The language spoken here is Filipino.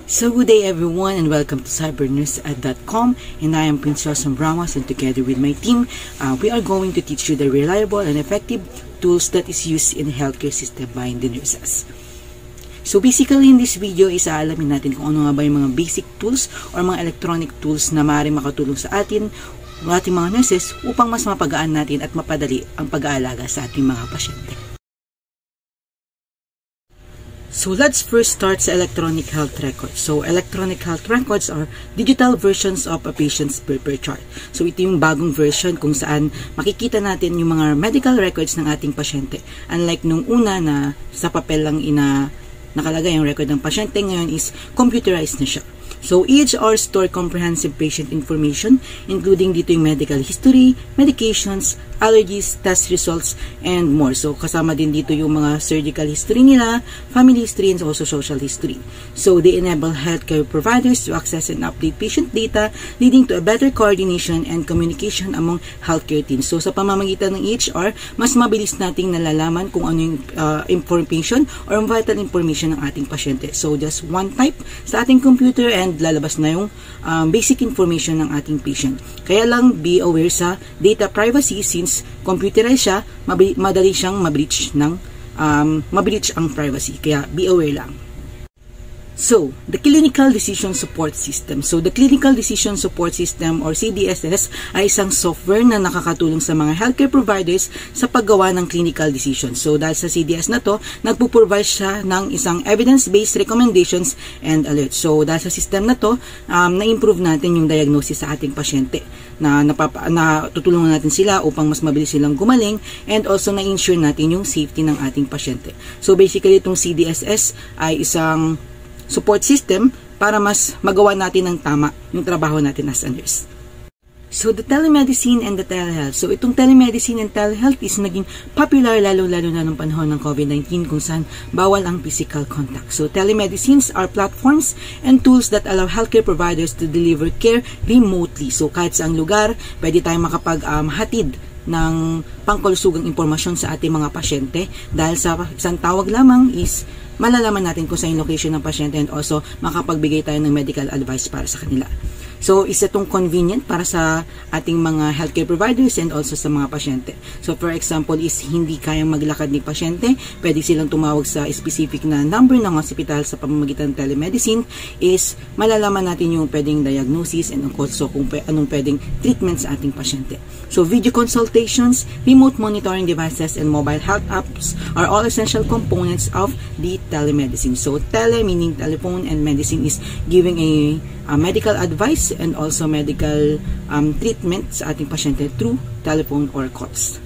So good day everyone and welcome to cybernurse.com, and I am Prince Rosam Ramos, and together with my team, we are going to teach you the reliable and effective tools that is used in the healthcare system by the nurses. So basically in this video is aalamin natin kung ano nga ba yung mga basic tools or mga electronic tools na maaaring makatulong sa atin, ng ating mga nurses, upang mas mapagaan natin at mapadali ang pag-aalaga sa ating mga pasyente. So let's first start sa electronic health records. So electronic health records are digital versions of a patient's birth chart. So ito yung bagong version kung saan makikita natin yung mga medical records ng ating pasyente. Unlike nung una na sa papel lang nakalagay yung record ng pasyente, ngayon is computerized na siya. So EHR store comprehensive patient information, including dito yung medical history, medications, allergies, test results, and more. So kasama din dito yung mga surgical history nila, family history, and also social history. So they enable healthcare providers to access and update patient data, leading to a better coordination and communication among healthcare teams. So sa pamamagitan ng EHR, mas mabilis nating nalalaman kung ano yung information or vital information ng ating pasyente. So just one type sa ating computer and lalabas na yung basic information ng ating patient. Kaya lang be aware sa data privacy, since computerized siya, madali siyang ma-breach ang privacy. Kaya be aware lang. So, the Clinical Decision Support System. So, the Clinical Decision Support System or CDSS ay isang software na nakakatulong sa mga healthcare providers sa paggawa ng clinical decisions. So, dahil sa CDS na to, nagpo-provide siya ng isang evidence-based recommendations and alerts. So, dahil sa system na to, na-improve natin yung diagnosis sa ating pasyente. Tutulungan natin sila upang mas mabilis silang gumaling, and also na-ensure natin yung safety ng ating pasyente. So, basically, itong CDSS ay isang support system para mas magawa natin ng tama yung trabaho natin as a nurse. So, the telemedicine and the telehealth. So, itong telemedicine and telehealth is naging popular lalo-lalo na ng panahon ng COVID-19 kung saan bawal ang physical contact. So, telemedicines are platforms and tools that allow healthcare providers to deliver care remotely. So, kahit saang lugar, pwede tayong makapag-hatid ng pangkalusugang impormasyon sa ating mga pasyente dahil sa isang tawag lamang is malalaman natin kung saan yung location ng pasyente, and also makapagbigay tayo ng medical advice para sa kanila. So, isa itong convenient para sa ating mga healthcare providers and also sa mga pasyente. So, for example, is hindi kayang maglakad ni pasyente, pwede silang tumawag sa specific na number ng hospital sa pamamagitan ng telemedicine, is malalaman natin yung pwedeng diagnosis and also kung anong pwedeng treatment sa ating pasyente. So, video consultations, remote monitoring devices, and mobile health apps are all essential components of the telemedicine. So, tele meaning telephone, and medicine is giving a medical advice and also medical treatment sa ating pasyente through telephone or calls.